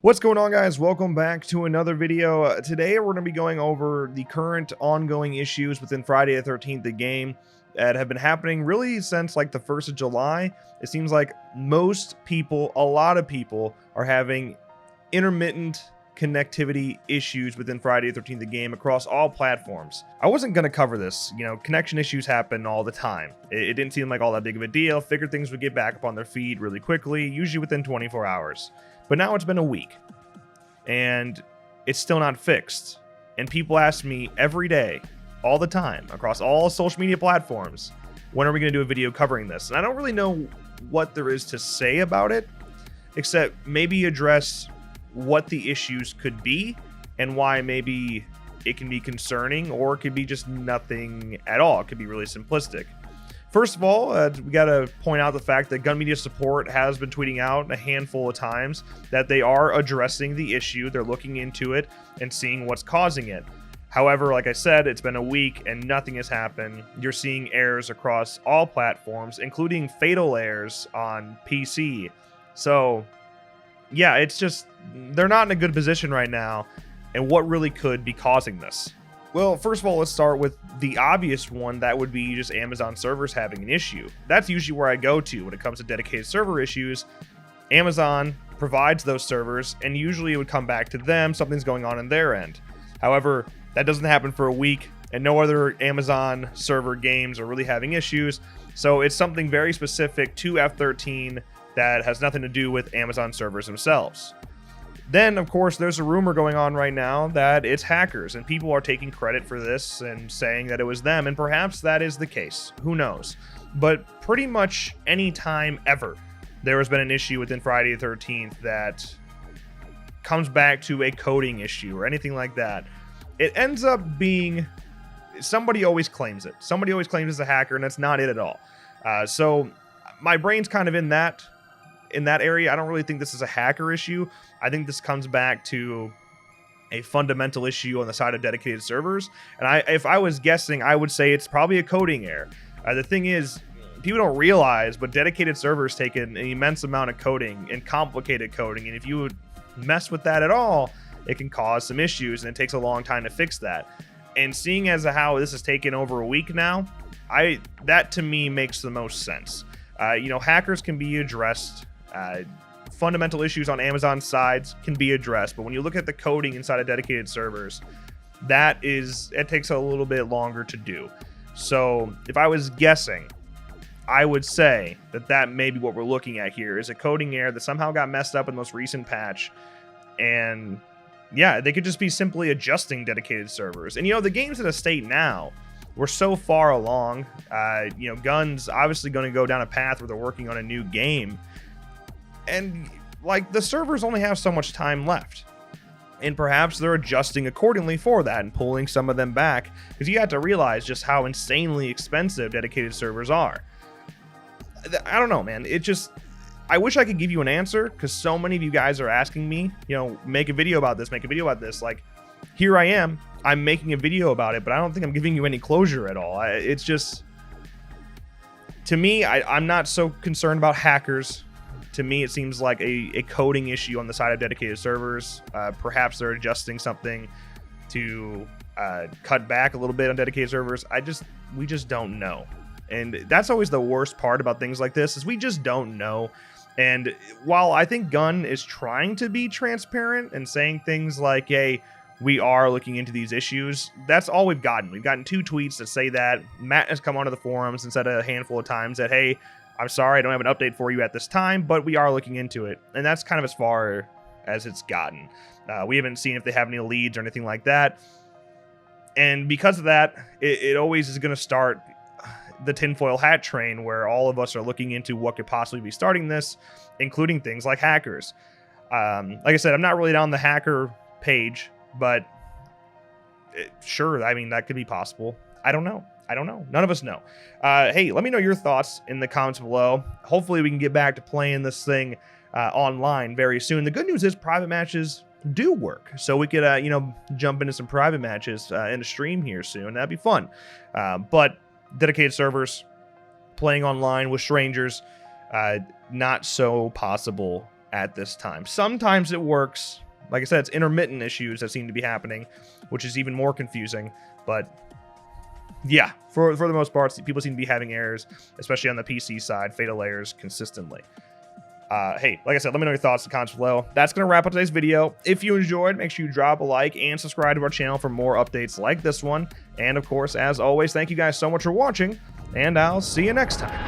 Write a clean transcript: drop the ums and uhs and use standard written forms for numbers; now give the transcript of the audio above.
What's going on, guys? Welcome back to another video. Today we're going to be going over the current ongoing issues within Friday the 13th, the game, that have been happening really since like the 1st of July. It seems like most people, a lot of people, are having intermittent connectivity issues within Friday the 13th, the game, across all platforms. I wasn't going to cover this. Connection issues happen all the time. It didn't seem like all that big of a deal. Figured things would get back up on their feed really quickly, usually within 24 hours. But now it's been a week, and it's still not fixed. And people ask me every day, all the time, across all social media platforms, when are we going to do a video covering this? And I don't really know what there is to say about it, except maybe address what the issues could be and why maybe it can be concerning, or it could be just nothing at all. It could be really simplistic. First of all, we got to point out the fact that Gun Media Support has been tweeting out a handful of times that they are addressing the issue. They're looking into it and seeing what's causing it. However, like I said, it's been a week and nothing has happened. You're seeing errors across all platforms, including fatal errors on PC. So, yeah, it's just, they're not in a good position right now. And what really could be causing this? Well, first of all, let's start with the obvious one. That would be just Amazon servers having an issue. That's usually where I go to when it comes to dedicated server issues. Amazon provides those servers, and usually it would come back to them. Something's going on their end. However, that doesn't happen for a week, and no other Amazon server games are really having issues. So it's something very specific to F13 that has nothing to do with Amazon servers themselves. Then, of course, there's a rumor going on right now that it's hackers, and people are taking credit for this and saying that it was them, and perhaps that is the case. Who knows? But pretty much any time ever there has been an issue within Friday the 13th that comes back to a coding issue or anything like that, it ends up being somebody always claims it. Somebody always claims it's a hacker, and that's not it at all. So my brain's kind of in that area. I don't really think this is a hacker issue. I think this comes back to a fundamental issue on the side of dedicated servers. And if I was guessing, I would say it's probably a coding error. The thing is, people don't realize, but dedicated servers take an immense amount of coding and complicated coding. And if you would mess with that at all, it can cause some issues, and it takes a long time to fix that. And seeing as how this has taken over a week now, that to me makes the most sense. Hackers can be addressed. Fundamental issues on Amazon sides can be addressed, but when you look at the coding inside of dedicated servers, it takes a little bit longer to do. So if I was guessing, I would say that may be what we're looking at here, is a coding error that somehow got messed up in the most recent patch. And yeah, they could just be simply adjusting dedicated servers. And the game's in a state now, we're so far along. Gun's obviously going to go down a path where they're working on a new game. And like, the servers only have so much time left, and perhaps they're adjusting accordingly for that and pulling some of them back, because you have to realize just how insanely expensive dedicated servers are. I don't know, man. I wish I could give you an answer, because so many of you guys are asking me, make a video about this, Like, here I am, I'm making a video about it, but I don't think I'm giving you any closure at all. It's just, to me, I'm not so concerned about hackers. To me, it seems like a coding issue on the side of dedicated servers. Perhaps they're adjusting something to cut back a little bit on dedicated servers. We just don't know. And that's always the worst part about things like this, is we just don't know. And while I think Gun is trying to be transparent and saying things like, hey, we are looking into these issues, that's all we've gotten. We've gotten 2 tweets that say that. Matt has come onto the forums and said a handful of times that, hey, I'm sorry, I don't have an update for you at this time, but we are looking into it. And that's kind of as far as it's gotten. We haven't seen if they have any leads or anything like that. And because of that, it always is going to start the tinfoil hat train, where all of us are looking into what could possibly be starting this, including things like hackers. Like I said, I'm not really on the hacker page, but sure, I mean, that could be possible. I don't know. None of us know. Hey, let me know your thoughts in the comments below. Hopefully we can get back to playing this thing online very soon. The good news is private matches do work, so we could jump into some private matches in a stream here soon. That'd be fun. But dedicated servers, playing online with strangers, not so possible at this time. Sometimes it works. Like I said, it's intermittent issues that seem to be happening, which is even more confusing. But yeah, for the most part, people seem to be having errors, especially on the PC side, fatal layers consistently. Hey, like I said, let me know your thoughts in the comments below. That's going to wrap up today's video. If you enjoyed, make sure you drop a like and subscribe to our channel for more updates like this one. And of course, as always, thank you guys so much for watching, and I'll see you next time.